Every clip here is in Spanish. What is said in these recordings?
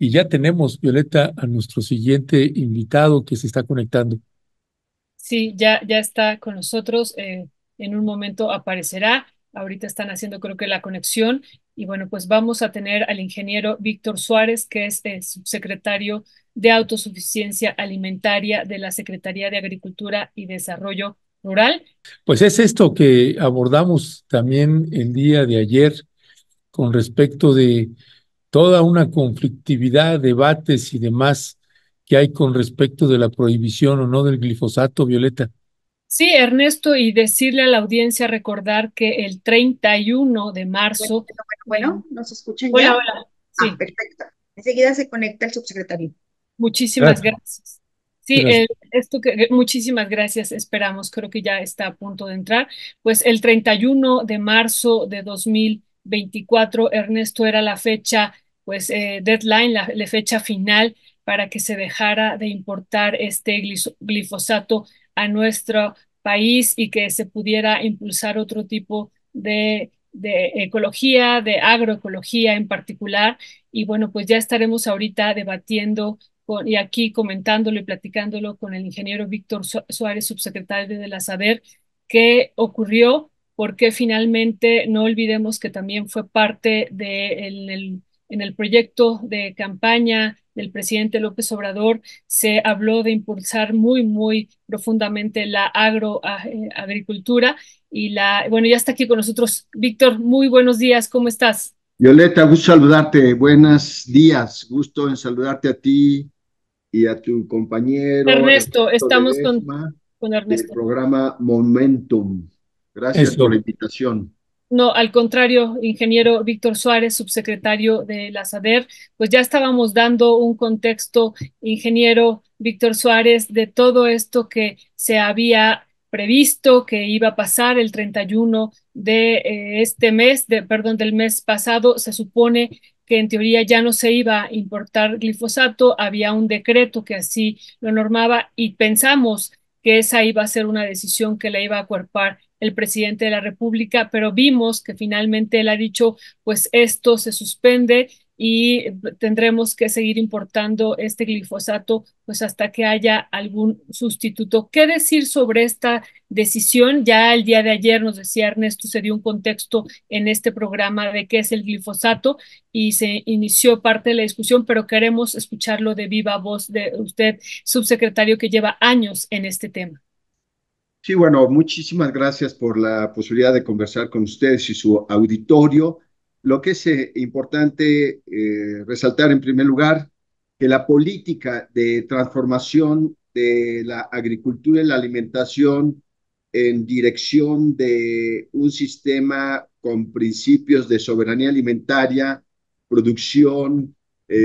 Y ya tenemos, Violeta, a nuestro siguiente invitado que se está conectando. Sí, ya está con nosotros. En un momento aparecerá. Ahorita están haciendo creo que la conexión. Y bueno, pues vamos a tener al ingeniero Víctor Suárez, que es el subsecretario de Autosuficiencia Alimentaria de la Secretaría de Agricultura y Desarrollo Rural. Pues es esto que abordamos también el día de ayer con respecto de toda una conflictividad, debates y demás que hay con respecto de la prohibición o no del glifosato, Violeta. Sí, Ernesto, y decirle a la audiencia, recordar que el 31 de Bueno, marzo, bueno, eh, bueno, ¿nos escuchan hola, ya? hola, Ah, sí. perfecto. Enseguida se conecta el subsecretario. Muchísimas Gracias. gracias. Sí, Gracias. muchísimas gracias. Esperamos, creo que ya está a punto de entrar. Pues el 31 de marzo de 2024, Ernesto, era la fecha, pues deadline, la fecha final para que se dejara de importar este glifosato a nuestro país y que se pudiera impulsar otro tipo de ecología, de agroecología en particular. Y bueno, pues ya estaremos ahorita debatiendo y aquí comentándolo y platicándolo con el ingeniero Víctor Suárez, subsecretario de la SADER, qué ocurrió, porque finalmente no olvidemos que también fue parte en el proyecto de campaña del presidente López Obrador, se habló de impulsar muy profundamente la agricultura bueno, ya está aquí con nosotros. Víctor, muy buenos días, ¿cómo estás? Violeta, gusto saludarte. Buenos días. Gusto en saludarte a ti y a tu compañero Ernesto, Ernesto estamos Ledesma con del Ernesto. programa Momentum. Gracias por la Eso. invitación. No, al contrario, ingeniero Víctor Suárez, subsecretario de la SADER, pues ya estábamos dando un contexto, ingeniero Víctor Suárez, de todo esto que se había previsto que iba a pasar el 31 de este mes, perdón, del mes pasado. Se supone que en teoría ya no se iba a importar glifosato, había un decreto que así lo normaba y pensamos que esa iba a ser una decisión que la iba a acuerpar el presidente de la República, pero vimos que finalmente él ha dicho, pues esto se suspende y tendremos que seguir importando este glifosato pues hasta que haya algún sustituto. ¿Qué decir sobre esta decisión? Ya el día de ayer nos decía Ernesto, se dio un contexto en este programa de qué es el glifosato y se inició parte de la discusión, pero queremos escucharlo de viva voz de usted, subsecretario, que lleva años en este tema. Sí, bueno, muchísimas gracias por la posibilidad de conversar con ustedes y su auditorio. Lo que es importante resaltar en primer lugar que la política de transformación de la agricultura y la alimentación en dirección de un sistema con principios de soberanía alimentaria, producción,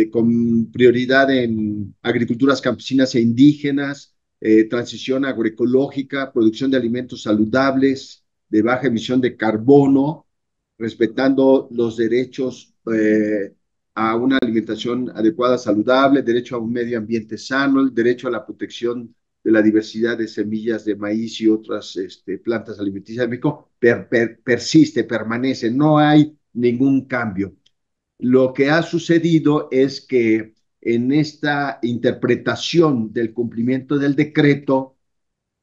con prioridad en agriculturas campesinas e indígenas, transición agroecológica, producción de alimentos saludables, de baja emisión de carbono, respetando los derechos a una alimentación adecuada, saludable, derecho a un medio ambiente sano, el derecho a la protección de la diversidad de semillas de maíz y otras plantas alimenticias de México, persiste, permanece, no hay ningún cambio. Lo que ha sucedido es que en esta interpretación del cumplimiento del decreto,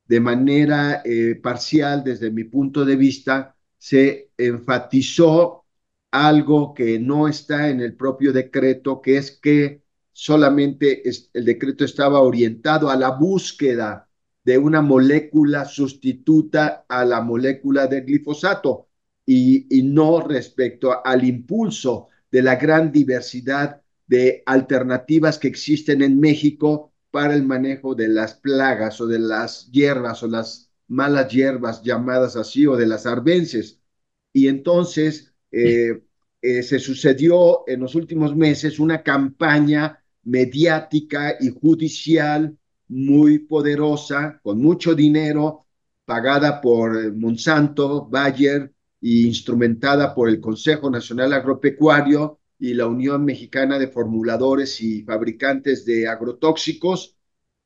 de manera parcial, desde mi punto de vista, se enfatizó algo que no está en el propio decreto, que es que solamente el decreto estaba orientado a la búsqueda de una molécula sustituta a la molécula de glifosato y no respecto al impulso de la gran diversidad de alternativas que existen en México para el manejo de las plagas o de las hierbas o las malas hierbas llamadas así o de las arbences. Y entonces se sucedió en los últimos meses una campaña mediática y judicial muy poderosa, con mucho dinero, pagada por Monsanto, Bayer e instrumentada por el Consejo Nacional Agropecuario y la Unión Mexicana de Formuladores y Fabricantes de Agrotóxicos,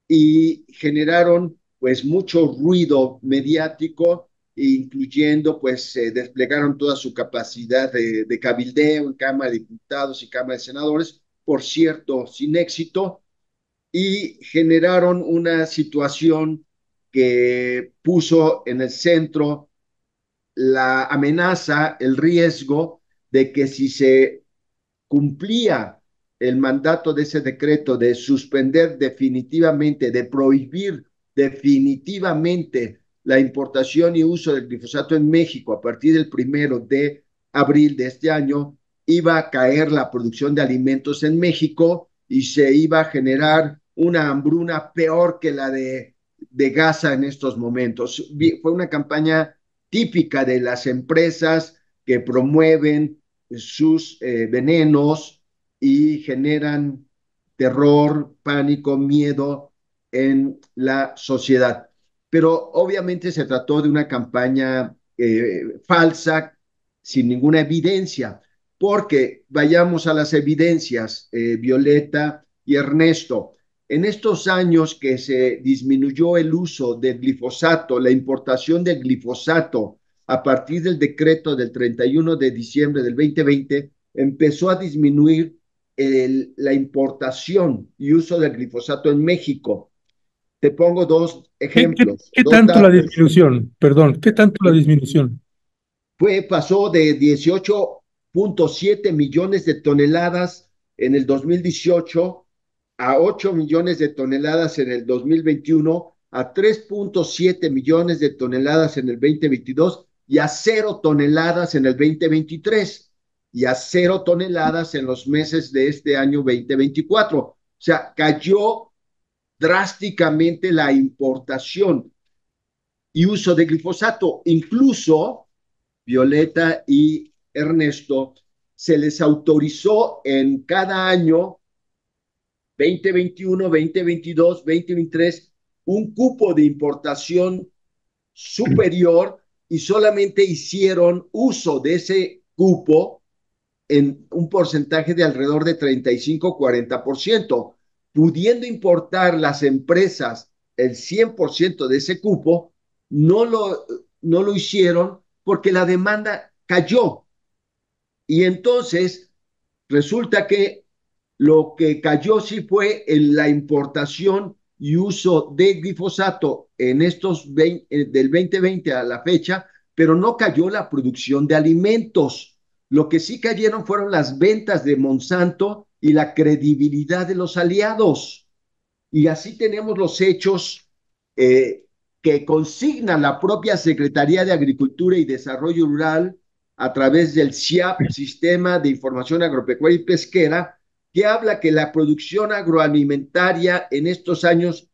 y generaron pues mucho ruido mediático, incluyendo pues desplegaron toda su capacidad de cabildeo en Cámara de Diputados y Cámara de Senadores por cierto, sin éxito, y generaron una situación que puso en el centro la amenaza, el riesgo de que si se cumplía el mandato de ese decreto de suspender definitivamente, de prohibir definitivamente la importación y uso del glifosato en México a partir del 1 de abril de este año, iba a caer la producción de alimentos en México y se iba a generar una hambruna peor que la de Gaza en estos momentos. Fue una campaña típica de las empresas que promueven sus venenos y generan terror, pánico, miedo en la sociedad. Pero obviamente se trató de una campaña falsa, sin ninguna evidencia, porque vayamos a las evidencias, Violeta y Ernesto. En estos años que se disminuyó el uso del glifosato, la importación del glifosato a partir del decreto del 31 de diciembre del 2020, empezó a disminuir la importación y uso del glifosato en México. Te pongo dos ejemplos, ¿Qué dos tanto la datos. disminución? Perdón, ¿qué tanto la disminución? Pasó de 18.7 millones de toneladas en el 2018 a 8 millones de toneladas en el 2021, a 3.7 millones de toneladas en el 2022 y a 0 toneladas en el 2023 y a 0 toneladas en los meses de este año 2024. O sea, cayó drásticamente la importación y uso de glifosato. Incluso Violeta y Ernesto, se les autorizó en cada año 2021, 2022, 2023 un cupo de importación superior y solamente hicieron uso de ese cupo en un porcentaje de alrededor de 35-40%, pudiendo importar las empresas el 100% de ese cupo, no lo hicieron porque la demanda cayó. Y entonces resulta que lo que cayó sí fue en la importación y uso de glifosato en estos del 2020 a la fecha, pero no cayó la producción de alimentos. Lo que sí cayeron fueron las ventas de Monsanto y la credibilidad de los aliados. Y así tenemos los hechos que consigna la propia Secretaría de Agricultura y Desarrollo Rural a través del SIAP, Sistema de Información Agropecuaria y Pesquera, que habla que la producción agroalimentaria en estos años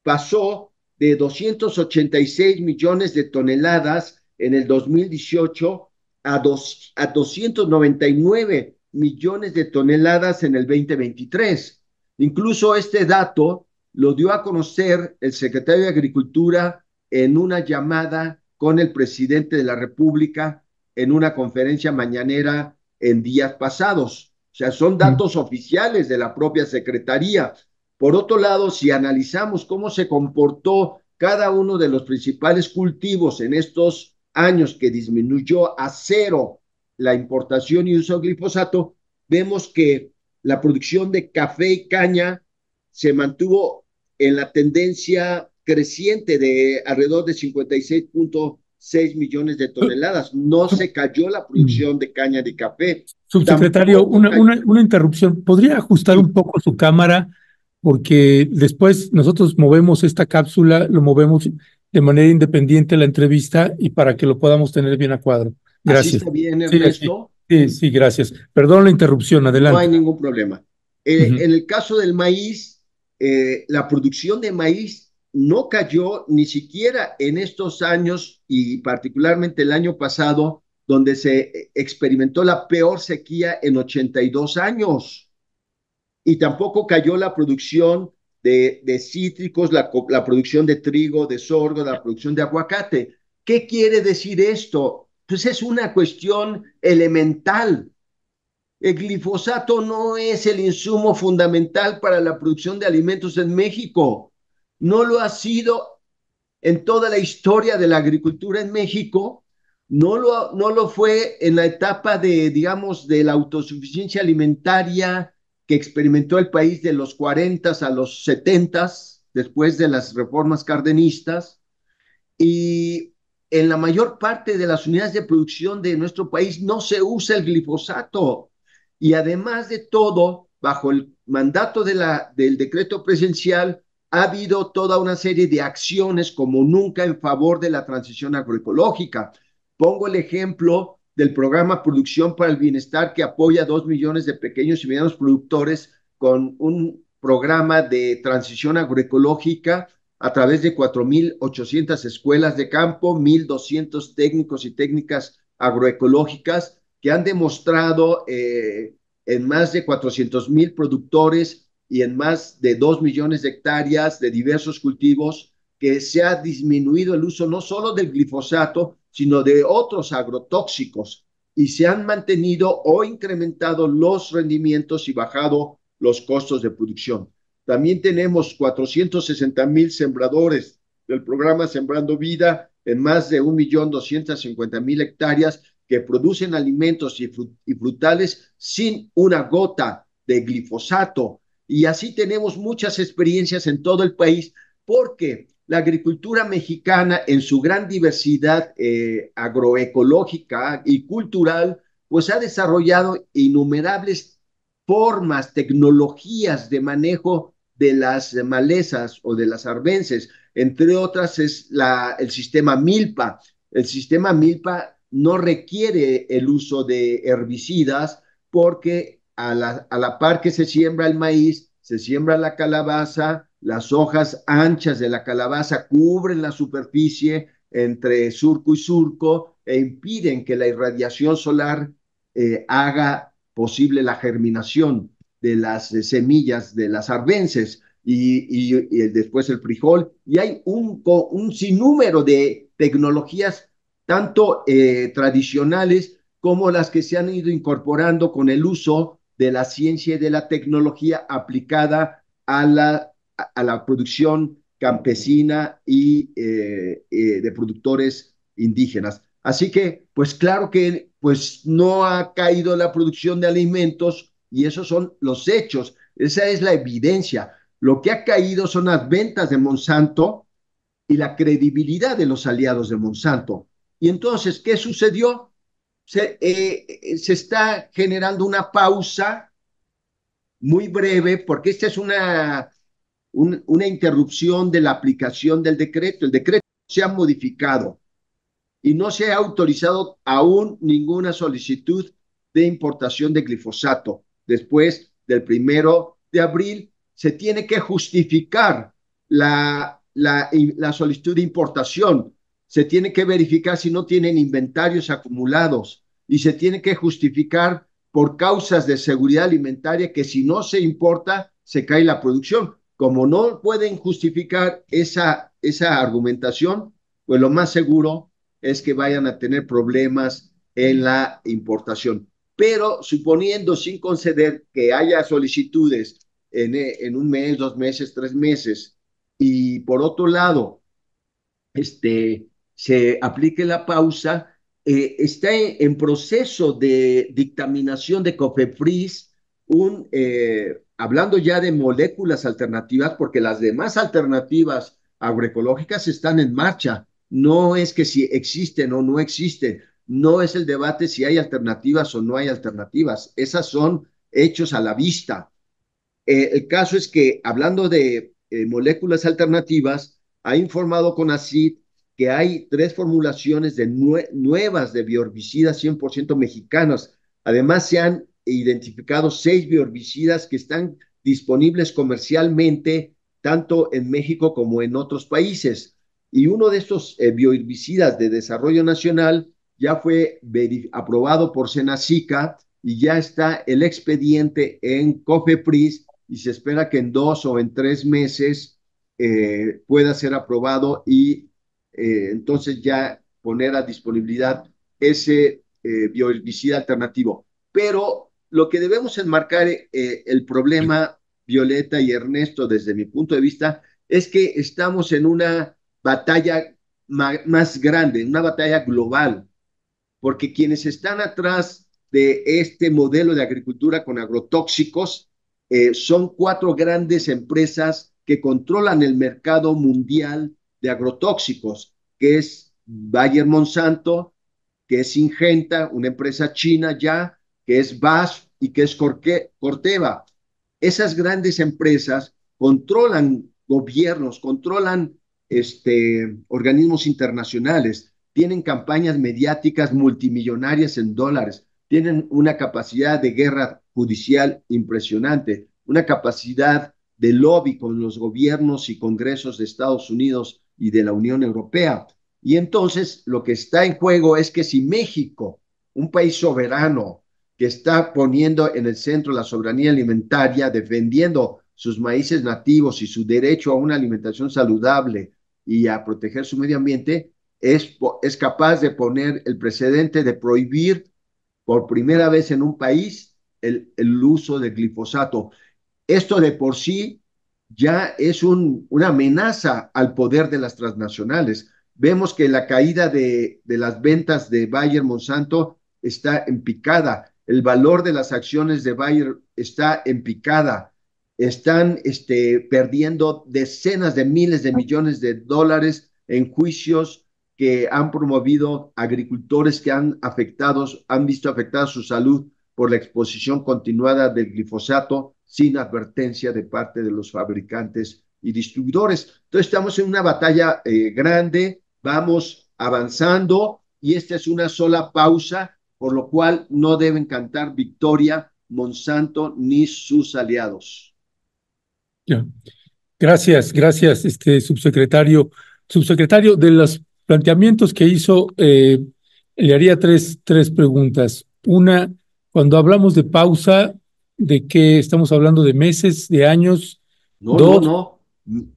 pasó de 286 millones de toneladas en el 2018 a 299 millones de toneladas en el 2023. Incluso este dato lo dio a conocer el secretario de Agricultura en una llamada con el presidente de la República en una conferencia mañanera en días pasados. O sea, son datos oficiales de la propia Secretaría. Por otro lado, si analizamos cómo se comportó cada uno de los principales cultivos en estos años que disminuyó a 0 la importación y uso de glifosato, vemos que la producción de café y caña se mantuvo en la tendencia creciente de alrededor de 56.6 millones de toneladas. No se cayó la producción de caña de café. Subsecretario, una interrupción. ¿Podría ajustar un poco su cámara? Porque después nosotros movemos esta cápsula, lo movemos de manera independiente la entrevista y para que lo podamos tener bien a cuadro. ¿Así Gracias. está bien, Sí, Ernesto? sí, gracias. Perdón la interrupción, No hay adelante. ningún problema. En el caso del maíz, la producción de maíz no cayó ni siquiera en estos años y particularmente el año pasado, donde se experimentó la peor sequía en 82 años. Y tampoco cayó la producción de cítricos, la producción de trigo, de sorgo, la producción de aguacate. ¿Qué quiere decir esto? Pues es una cuestión elemental. El glifosato no es el insumo fundamental para la producción de alimentos en México. No lo ha sido en toda la historia de la agricultura en México. No lo fue en la etapa de, digamos, de la autosuficiencia alimentaria que experimentó el país de los 40 a los 70, después de las reformas cardenistas, y en la mayor parte de las unidades de producción de nuestro país no se usa el glifosato. Y además de todo, bajo el mandato del decreto presidencial, ha habido toda una serie de acciones como nunca en favor de la transición agroecológica. Pongo el ejemplo del programa Producción para el Bienestar, que apoya a 2 millones de pequeños y medianos productores con un programa de transición agroecológica a través de 4.800 escuelas de campo, 1.200 técnicos y técnicas agroecológicas que han demostrado en más de 400,000 productores y en más de 2 millones de hectáreas de diversos cultivos que se ha disminuido el uso no solo del glifosato, sino de otros agrotóxicos, y se han mantenido o incrementado los rendimientos y bajado los costos de producción. También tenemos 460,000 sembradores del programa Sembrando Vida en más de 1.250.000 hectáreas que producen alimentos y frutales sin una gota de glifosato. Y así tenemos muchas experiencias en todo el país, porque la agricultura mexicana, en su gran diversidad agroecológica y cultural, pues ha desarrollado innumerables formas, tecnologías de manejo de las malezas o de las arbences. Entre otras es el sistema Milpa. El sistema Milpa no requiere el uso de herbicidas, porque a la par que se siembra el maíz, se siembra la calabaza, las hojas anchas de la calabaza cubren la superficie entre surco y surco e impiden que la irradiación solar haga posible la germinación de las semillas de las arbences y después el frijol. Y hay un sinnúmero de tecnologías, tanto tradicionales como las que se han ido incorporando con el uso de la ciencia y de la tecnología aplicada a la producción campesina y de productores indígenas. Así que, pues claro que pues no ha caído la producción de alimentos, y esos son los hechos, esa es la evidencia. Lo que ha caído son las ventas de Monsanto y la credibilidad de los aliados de Monsanto. Y entonces, ¿qué sucedió? Se está generando una pausa muy breve, porque esta es una interrupción de la aplicación del decreto. El decreto se ha modificado y no se ha autorizado aún ninguna solicitud de importación de glifosato. Después del 1 de abril se tiene que justificar la solicitud de importación, se tiene que verificar si no tienen inventarios acumulados y se tiene que justificar por causas de seguridad alimentaria, que si no se importa se cae la producción. Como no pueden justificar esa argumentación, pues lo más seguro es que vayan a tener problemas en la importación. Pero suponiendo, sin conceder, que haya solicitudes en un mes, 2 meses, 3 meses, y por otro lado, se aplique la pausa, está en proceso de dictaminación de COFEPRIS, hablando ya de moléculas alternativas, porque las demás alternativas agroecológicas están en marcha. No es que si existen o no existen, no es el debate si hay alternativas o no hay alternativas, esas son hechos a la vista. El caso es que, hablando de moléculas alternativas, ha informado CONACYT que hay 3 formulaciones nuevas de bioherbicidas 100% mexicanas. Además, se han identificado 6 bioherbicidas que están disponibles comercialmente tanto en México como en otros países. Y uno de estos bioherbicidas de desarrollo nacional ya fue aprobado por Senacica y ya está el expediente en COFEPRIS, y se espera que en 2 o en 3 meses pueda ser aprobado y entonces ya poner a disponibilidad ese bioherbicida alternativo. Pero lo que debemos enmarcar, el problema, Violeta y Ernesto, desde mi punto de vista, es que estamos en una batalla más grande, una batalla global, porque quienes están atrás de este modelo de agricultura con agrotóxicos son 4 grandes empresas que controlan el mercado mundial de agrotóxicos, que es Bayer Monsanto, que es Syngenta, una empresa china ya, que es BASF y que es Corteva. Esas grandes empresas controlan gobiernos, controlan organismos internacionales, tienen campañas mediáticas multimillonarias en dólares, tienen una capacidad de guerra judicial impresionante, una capacidad de lobby con los gobiernos y congresos de Estados Unidos y de la Unión Europea. Y entonces lo que está en juego es que si México, un país soberano, que está poniendo en el centro la soberanía alimentaria, defendiendo sus maíces nativos y su derecho a una alimentación saludable y a proteger su medio ambiente, es capaz de poner el precedente de prohibir por primera vez en un país el uso de glifosato. Esto de por sí ya es una amenaza al poder de las transnacionales. Vemos que la caída de las ventas de Bayer Monsanto está en picada, el valor de las acciones de Bayer está en picada, están perdiendo decenas de miles de millones de dólares en juicios que han promovido agricultores que han visto afectada su salud por la exposición continuada del glifosato sin advertencia de parte de los fabricantes y distribuidores. Entonces estamos en una batalla grande, vamos avanzando y esta es una sola pausa, por lo cual no deben cantar victoria Monsanto ni sus aliados. Ya. Gracias, gracias, subsecretario. Subsecretario, de los planteamientos que hizo, le haría tres preguntas. Una, cuando hablamos de pausa, ¿de qué estamos hablando? ¿De meses, de años? Dos, No,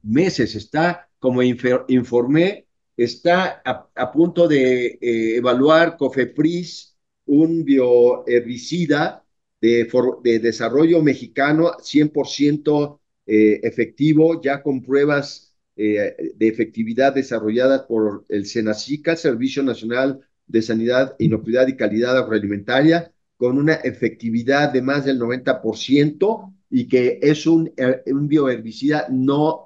meses. Está, como informé, está a punto de evaluar COFEPRIS un bioherbicida de desarrollo mexicano 100% efectivo, ya con pruebas de efectividad desarrolladas por el SENACICA, Servicio Nacional de Sanidad, Inocuidad y Calidad Agroalimentaria, con una efectividad de más del 90% y que es un bioherbicida no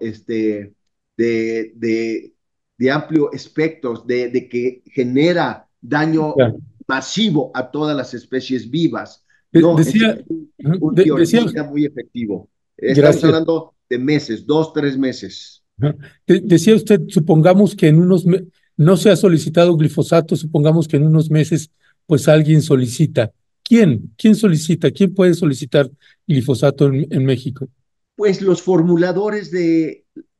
de amplio espectro, de que genera daño ya. masivo a todas las especies vivas. No, es Decía, un decía, bioherbicida muy efectivo. Estamos gracias. hablando de meses, 2, 3 meses. Ajá. Decía usted, supongamos que no se ha solicitado glifosato, supongamos que en unos meses, pues alguien solicita. ¿Quién? ¿Quién solicita? ¿Quién puede solicitar glifosato en México? Pues los formuladores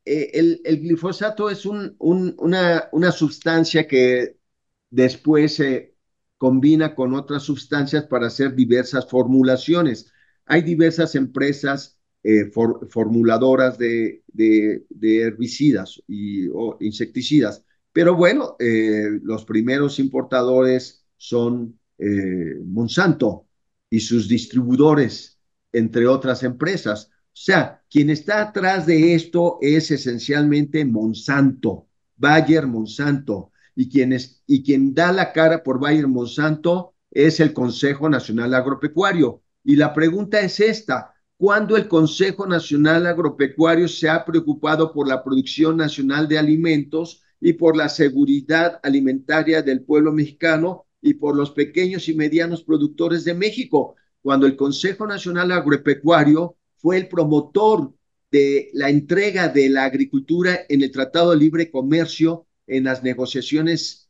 el glifosato es una sustancia que después se combina con otras sustancias para hacer diversas formulaciones. Hay diversas empresas formuladoras de herbicidas o insecticidas, pero bueno, los primeros importadores son Monsanto y sus distribuidores, entre otras empresas. O sea, quien está atrás de esto es esencialmente Monsanto, Bayer Monsanto, y quien da la cara por Bayer Monsanto es el Consejo Nacional Agropecuario. Y la pregunta es esta: ¿cuándo el Consejo Nacional Agropecuario se ha preocupado por la producción nacional de alimentos y por la seguridad alimentaria del pueblo mexicano y por los pequeños y medianos productores de México? Cuando el Consejo Nacional Agropecuario fue el promotor de la entrega de la agricultura en el Tratado de Libre Comercio en las negociaciones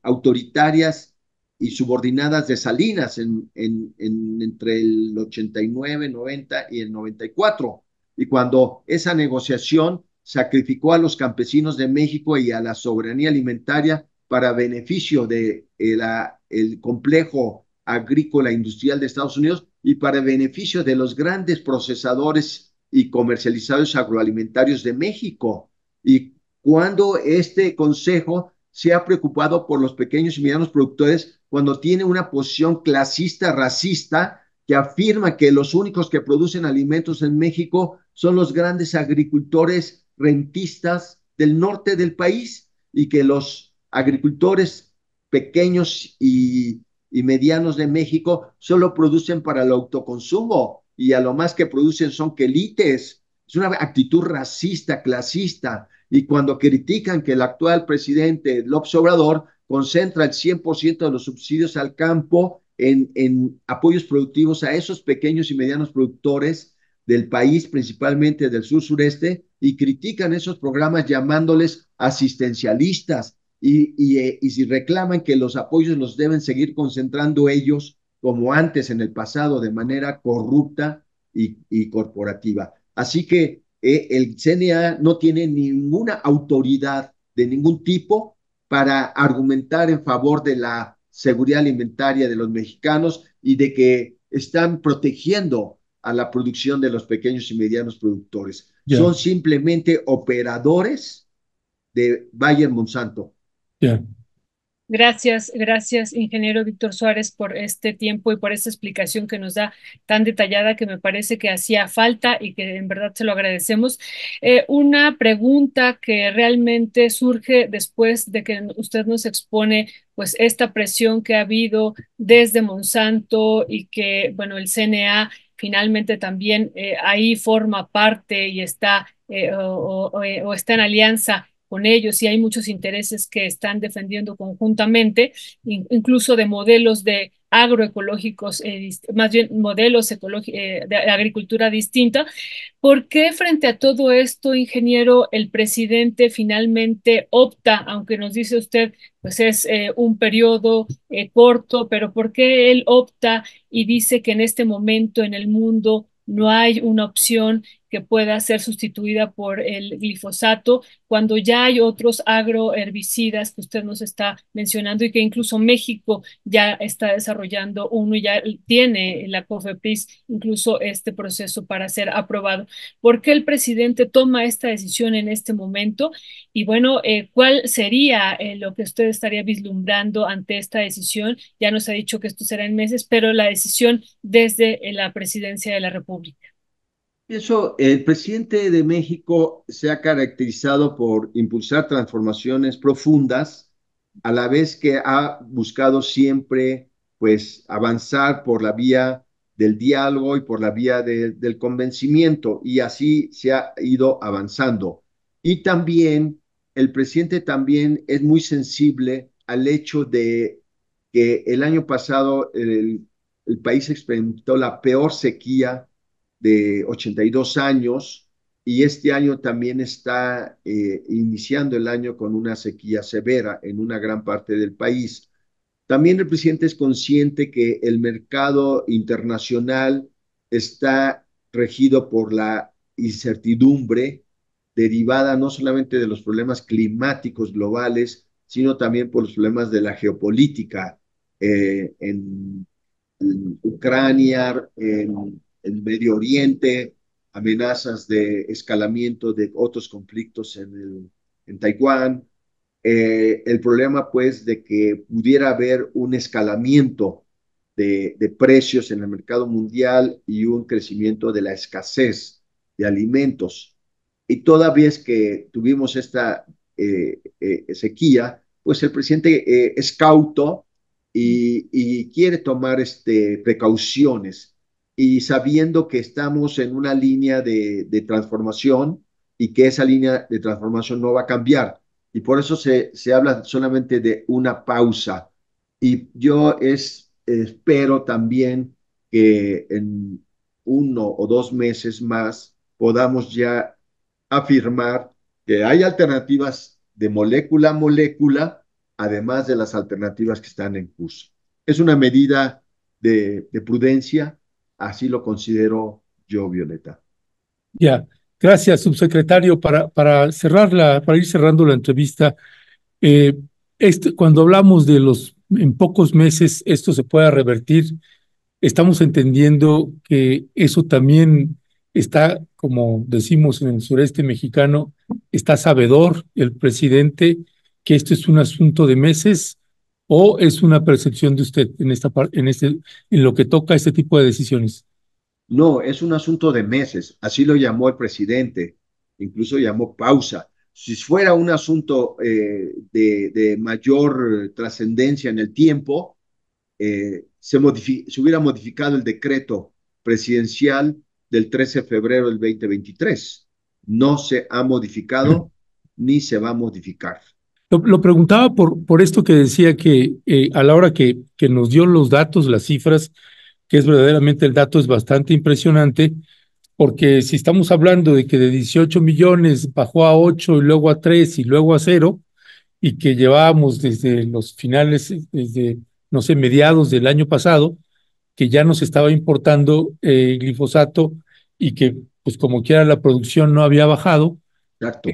autoritarias y subordinadas de Salinas entre el 89, 90 y el 94. Y cuando esa negociación sacrificó a los campesinos de México y a la soberanía alimentaria para beneficio de el complejo agrícola industrial de Estados Unidos y para beneficio de los grandes procesadores y comercializadores agroalimentarios de México. Y cuando este consejo se ha preocupado por los pequeños y medianos productores, cuando tiene una posición clasista, racista, que afirma que los únicos que producen alimentos en México son los grandes agricultores rentistas del norte del país y que los agricultores pequeños y medianos de México solo producen para el autoconsumo y a lo más que producen son quelites. Es una actitud racista, clasista. Y cuando critican que el actual presidente López Obrador concentra el 100% de los subsidios al campo en apoyos productivos a esos pequeños y medianos productores del país, principalmente del sur sureste, y critican esos programas llamándoles asistencialistas y si reclaman que los apoyos los deben seguir concentrando ellos como antes en el pasado de manera corrupta y corporativa. Así que el CNA no tiene ninguna autoridad de ningún tipo para argumentar en favor de la seguridad alimentaria de los mexicanos y de que están protegiendo a la producción de los pequeños y medianos productores. Ya, Son simplemente operadores de Bayer Monsanto. ya. Gracias, gracias, ingeniero Víctor Suárez, por este tiempo y por esta explicación que nos da tan detallada que me parece que hacía falta y que en verdad se lo agradecemos. Una pregunta que realmente surge después de que usted nos expone pues esta presión que ha habido desde Monsanto y que, bueno, el CNA finalmente también ahí forma parte y está o está en alianza con ellos y hay muchos intereses que están defendiendo conjuntamente, incluso de modelos de agroecológicos, más bien modelos de agricultura distinta. ¿Por qué frente a todo esto, ingeniero, el presidente finalmente opta, aunque nos dice usted, pues es un periodo corto, pero por qué él opta y dice que en este momento en el mundo no hay una opción que pueda ser sustituida por el glifosato, cuando ya hay otros agroherbicidas que usted nos está mencionando y que incluso México ya está desarrollando uno y ya tiene la COFEPRIS incluso este proceso para ser aprobado? ¿Por qué el presidente toma esta decisión en este momento? Y bueno, ¿cuál sería lo que usted estaría vislumbrando ante esta decisión? Ya nos ha dicho que esto será en meses, pero la decisión desde la presidencia de la República. Eso, el presidente de México se ha caracterizado por impulsar transformaciones profundas, a la vez que ha buscado siempre, pues, avanzar por la vía del diálogo y por la vía del convencimiento, y así se ha ido avanzando. Y también, el presidente también es muy sensible al hecho de que el año pasado el país experimentó la peor sequía de 82 años y este año también está iniciando el año con una sequía severa en una gran parte del país. También el presidente es consciente que el mercado internacional está regido por la incertidumbre derivada no solamente de los problemas climáticos globales, sino también por los problemas de la geopolítica en Ucrania, en Medio Oriente, amenazas de escalamiento de otros conflictos en Taiwán, el problema pues de que pudiera haber un escalamiento de precios en el mercado mundial y un crecimiento de la escasez de alimentos. Y todavía es que tuvimos esta sequía, pues el presidente es cauto y quiere tomar precauciones y sabiendo que estamos en una línea de transformación y que esa línea de transformación no va a cambiar. Y por eso se habla solamente de una pausa. Y yo espero también que en 1 o 2 meses más podamos ya afirmar que hay alternativas de molécula a molécula, además de las alternativas que están en curso. Es una medida de prudencia, así lo considero yo, Violeta. Ya, gracias, subsecretario. Para ir cerrando la entrevista, eh, cuando hablamos de en pocos meses esto se pueda revertir, estamos entendiendo que eso también está, como decimos en el sureste mexicano, está sabedor el presidente que esto es un asunto de meses o es una percepción de usted en en lo que toca a este tipo de decisiones. No, es un asunto de meses, así lo llamó el presidente, incluso llamó pausa. Si fuera un asunto de mayor trascendencia en el tiempo, se hubiera modificado el decreto presidencial del 13 de febrero del 2023. No se ha modificado ni se va a modificar. Lo preguntaba por esto que decía que a la hora que nos dio los datos, las cifras, que es verdaderamente el dato es bastante impresionante, porque si estamos hablando de que de 18 millones bajó a 8 y luego a 3 y luego a 0, y que llevábamos desde los finales, desde, no sé, mediados del año pasado, que ya nos estaba importando glifosato y que, pues como quiera, la producción no había bajado. Exacto.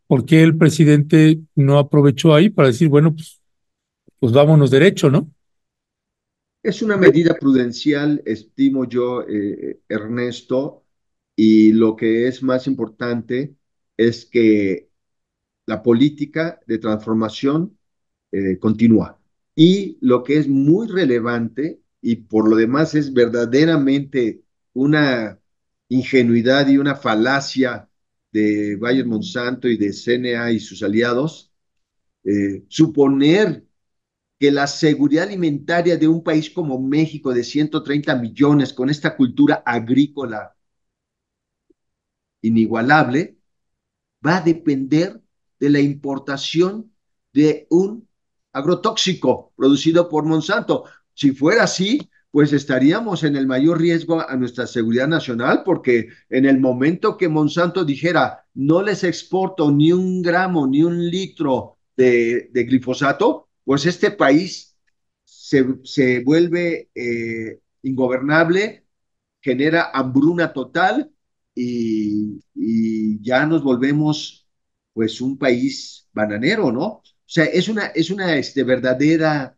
¿Por qué el presidente no aprovechó ahí para decir, bueno, pues vámonos derecho, ¿no? Es una medida prudencial, estimo yo, Ernesto, y lo que es más importante es que la política de transformación continúa. Y lo que es muy relevante, y por lo demás es verdaderamente una ingenuidad y una falacia de Bayer Monsanto y de CNA y sus aliados, suponer que la seguridad alimentaria de un país como México de 130 millones, con esta cultura agrícola inigualable, va a depender de la importación de un agrotóxico producido por Monsanto. Si fuera así, pues estaríamos en el mayor riesgo a nuestra seguridad nacional, porque en el momento que Monsanto dijera no les exporto ni un gramo ni un litro de glifosato, pues este país se vuelve ingobernable, genera hambruna total y ya nos volvemos pues un país bananero, ¿no? O sea, es una verdadera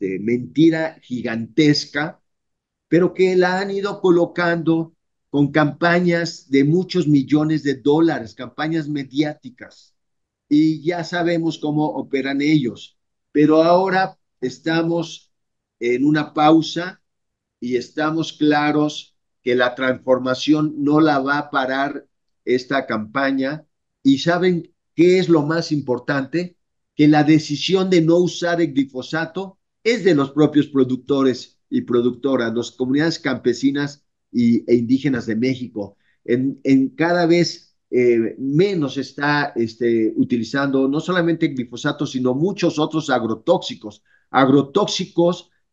mentira gigantesca, pero que la han ido colocando con campañas de muchos millones de dólares, campañas mediáticas, y ya sabemos cómo operan ellos. Pero ahora estamos en una pausa y estamos claros que la transformación no la va a parar esta campaña. ¿Y saben qué es lo más importante? Que la decisión de no usar el glifosato es de los propios productores y productoras, las comunidades campesinas e indígenas de México. En cada vez menos está utilizando no solamente glifosato, sino muchos otros agrotóxicos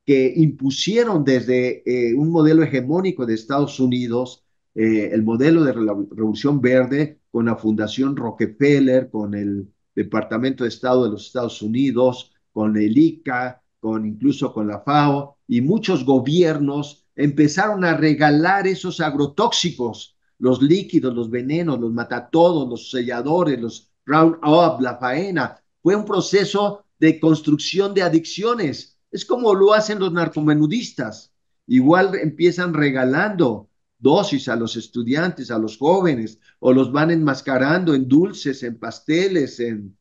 que impusieron desde un modelo hegemónico de Estados Unidos, el modelo de la Revolución Verde, con la Fundación Rockefeller, con el Departamento de Estado de los Estados Unidos, con el ICA, incluso con la FAO, y muchos gobiernos empezaron a regalar esos agrotóxicos, los líquidos, los venenos, los matatodos, los selladores, los Roundup, la faena. Fue un proceso de construcción de adicciones. Es como lo hacen los narcomenudistas. Igual empiezan regalando dosis a los estudiantes, a los jóvenes, o los van enmascarando en dulces, en pasteles, en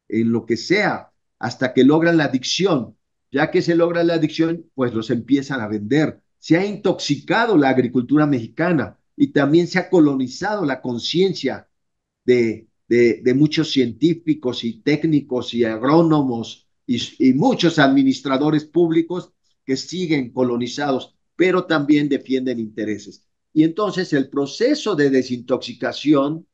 lo que sea, hasta que logran la adicción. Ya que se logra la adicción, pues los empiezan a vender. Se ha intoxicado la agricultura mexicana y también se ha colonizado la conciencia de muchos científicos y técnicos y agrónomos y muchos administradores públicos que siguen colonizados, pero también defienden intereses. Y entonces el proceso de desintoxicación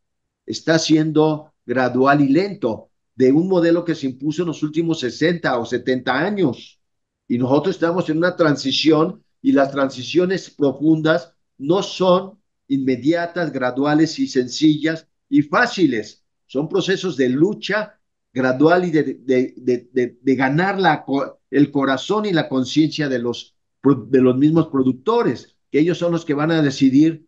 está siendo gradual y lento de un modelo que se impuso en los últimos 60 o 70 años. Y nosotros estamos en una transición y las transiciones profundas no son inmediatas, graduales y sencillas y fáciles. Son procesos de lucha gradual y de ganar el corazón y la conciencia de los mismos productores, que ellos son los que van a decidir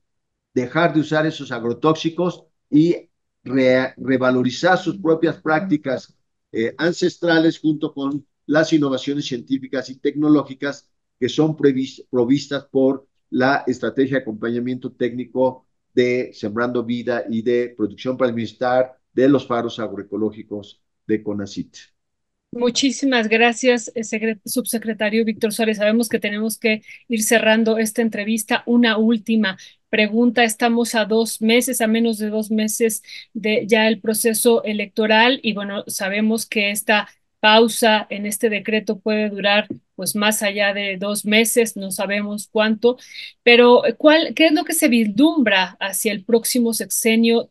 dejar de usar esos agrotóxicos y revalorizar sus propias prácticas ancestrales junto con las innovaciones científicas y tecnológicas que son provistas por la estrategia de acompañamiento técnico de Sembrando Vida y de producción para el bienestar de los faros agroecológicos de CONACYT. Muchísimas gracias, subsecretario Víctor Suárez. Sabemos que tenemos que ir cerrando esta entrevista. Una última pregunta. Estamos a 2 meses, a menos de 2 meses de ya el proceso electoral y bueno, sabemos que esta pausa en este decreto puede durar pues más allá de 2 meses, no sabemos cuánto, pero ¿qué es lo que se vislumbra hacia el próximo sexenio?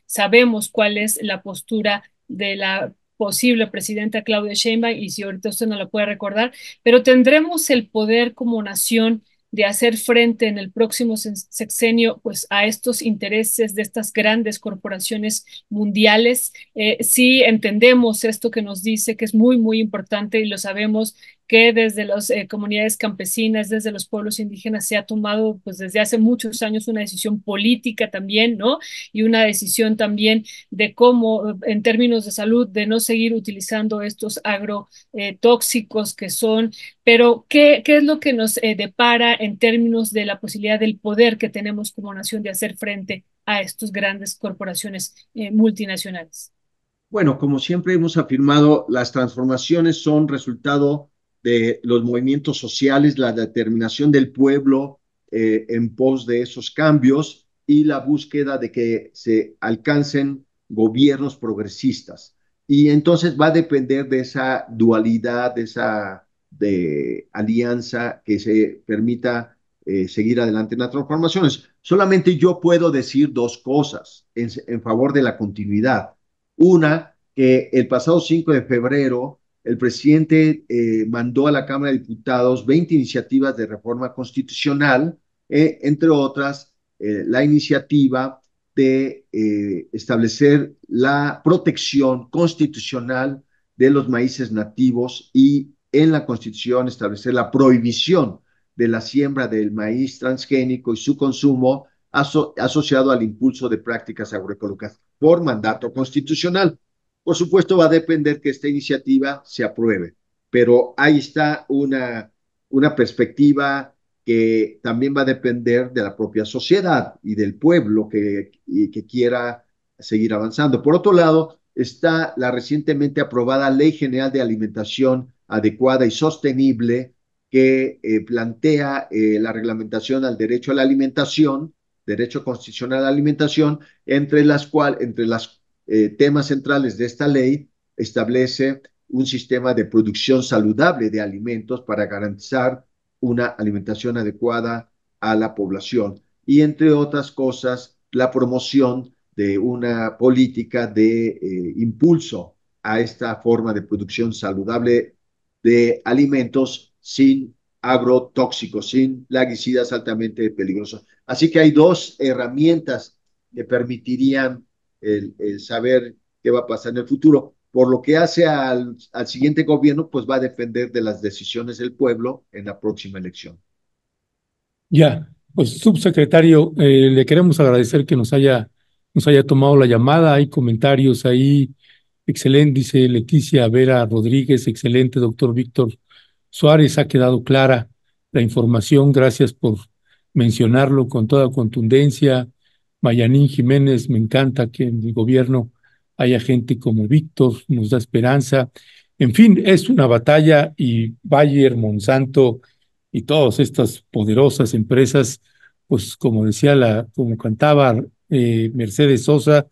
Sabemos cuál es la postura de la posible presidenta Claudia Sheinbaum, y si ahorita usted no la puede recordar, pero tendremos el poder como nación de hacer frente en el próximo sexenio pues a estos intereses de estas grandes corporaciones mundiales. Sí entendemos esto que nos dice, que es muy, muy importante, y lo sabemos, que desde las comunidades campesinas, desde los pueblos indígenas, se ha tomado pues desde hace muchos años una decisión política también, ¿no? Y una decisión también de cómo, en términos de salud, de no seguir utilizando estos agrotóxicos que son, pero ¿qué es lo que nos depara en términos de la posibilidad del poder que tenemos como nación de hacer frente a estas grandes corporaciones multinacionales? Bueno, como siempre hemos afirmado, las transformaciones son resultado de los movimientos sociales, la determinación del pueblo en pos de esos cambios y la búsqueda de que se alcancen gobiernos progresistas. Y entonces va a depender de esa dualidad, de alianza que se permita seguir adelante en las transformaciones. Solamente yo puedo decir dos cosas en favor de la continuidad. Una, que el pasado 5 de febrero el presidente mandó a la Cámara de Diputados 20 iniciativas de reforma constitucional, entre otras la iniciativa de establecer la protección constitucional de los maíces nativos y en la Constitución establecer la prohibición de la siembra del maíz transgénico y su consumo asociado al impulso de prácticas agroecológicas por mandato constitucional. Por supuesto, va a depender que esta iniciativa se apruebe, pero ahí está una perspectiva que también va a depender de la propia sociedad y del pueblo que quiera seguir avanzando. Por otro lado, está la recientemente aprobada Ley General de Alimentación Adecuada y Sostenible, que plantea la reglamentación al derecho a la alimentación, derecho constitucional a la alimentación, entre las temas centrales de esta ley establece un sistema de producción saludable de alimentos para garantizar una alimentación adecuada a la población y, entre otras cosas, la promoción de una política de impulso a esta forma de producción saludable de alimentos sin agrotóxicos, sin plaguicidas altamente peligrosos. Así que hay dos herramientas que permitirían el saber qué va a pasar en el futuro. Por lo que hace al siguiente gobierno, pues va a depender de las decisiones del pueblo en la próxima elección. Ya, pues subsecretario, le queremos agradecer que nos haya tomado la llamada. Hay comentarios ahí. Excelente, dice Leticia Vera Rodríguez. Excelente, doctor Víctor Suárez. Ha quedado clara la información. Gracias por mencionarlo con toda contundencia. Mayanín Jiménez, me encanta que en el gobierno haya gente como Víctor, nos da esperanza. En fin, es una batalla y Bayer, Monsanto y todas estas poderosas empresas, pues como como cantaba Mercedes Sosa,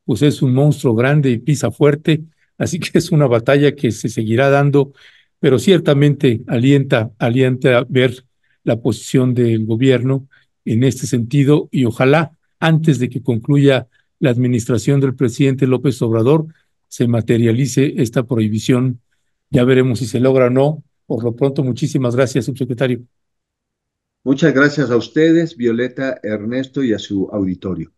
pues es un monstruo grande y pisa fuerte, así que es una batalla que se seguirá dando, pero ciertamente alienta a ver la posición del gobierno en este sentido y ojalá antes de que concluya la administración del presidente López Obrador se materialice esta prohibición. Ya veremos si se logra o no. Por lo pronto, muchísimas gracias, subsecretario. Muchas gracias a ustedes, Violeta, Ernesto, y a su auditorio.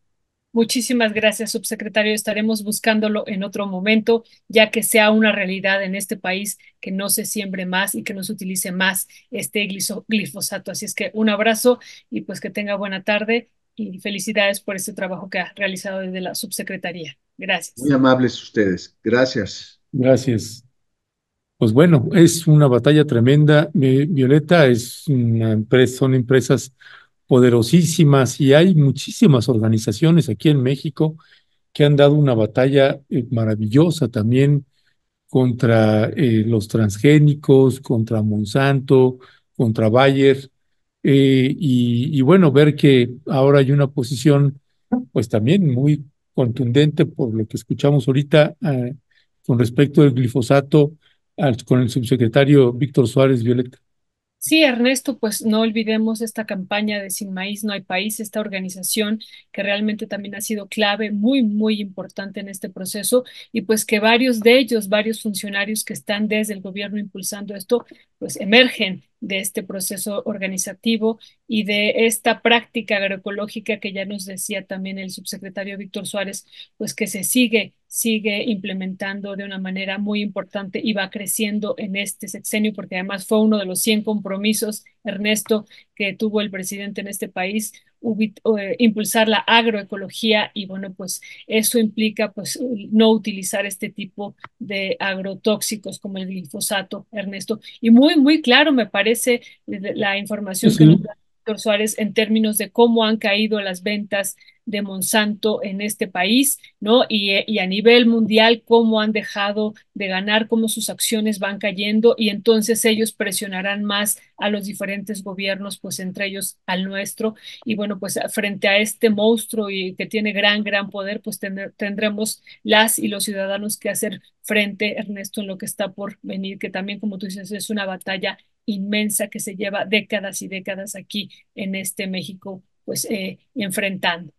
Muchísimas gracias, subsecretario. Estaremos buscándolo en otro momento, ya que sea una realidad en este país que no se siembre más y que no se utilice más este glifosato. Así es que un abrazo y pues que tenga buena tarde y felicidades por este trabajo que ha realizado desde la subsecretaría. Gracias. Muy amables ustedes. Gracias. Gracias. Pues bueno, es una batalla tremenda. Violeta son empresas poderosísimas y hay muchísimas organizaciones aquí en México que han dado una batalla maravillosa también contra los transgénicos, contra Monsanto, contra Bayer, y bueno, ver que ahora hay una posición pues también muy contundente por lo que escuchamos ahorita con respecto al glifosato, con el subsecretario Víctor Suárez, Violeta. Sí, Ernesto, pues no olvidemos esta campaña de Sin Maíz no hay país, esta organización que realmente también ha sido clave, muy, muy importante en este proceso y pues que varios de ellos, varios funcionarios que están desde el gobierno impulsando esto, pues emergen de este proceso organizativo y de esta práctica agroecológica que ya nos decía también el subsecretario Víctor Suárez, pues que se sigue implementando de una manera muy importante y va creciendo en este sexenio, porque además fue uno de los 100 compromisos, Ernesto, que tuvo el presidente en este país, impulsar la agroecología y bueno, pues eso implica pues no utilizar este tipo de agrotóxicos como el glifosato, Ernesto. Y muy, muy claro me parece la información que nos Sí, da Víctor Suárez en términos de cómo han caído las ventas de Monsanto en este país, ¿no? Y a nivel mundial, cómo han dejado de ganar, cómo sus acciones van cayendo y entonces ellos presionarán más a los diferentes gobiernos, pues entre ellos al nuestro. Y bueno, pues frente a este monstruo y que tiene gran poder, pues tendremos las y los ciudadanos que hacer frente, Ernesto, en lo que está por venir, que también, como tú dices, es una batalla inmensa que se lleva décadas y décadas aquí en este México, pues enfrentando.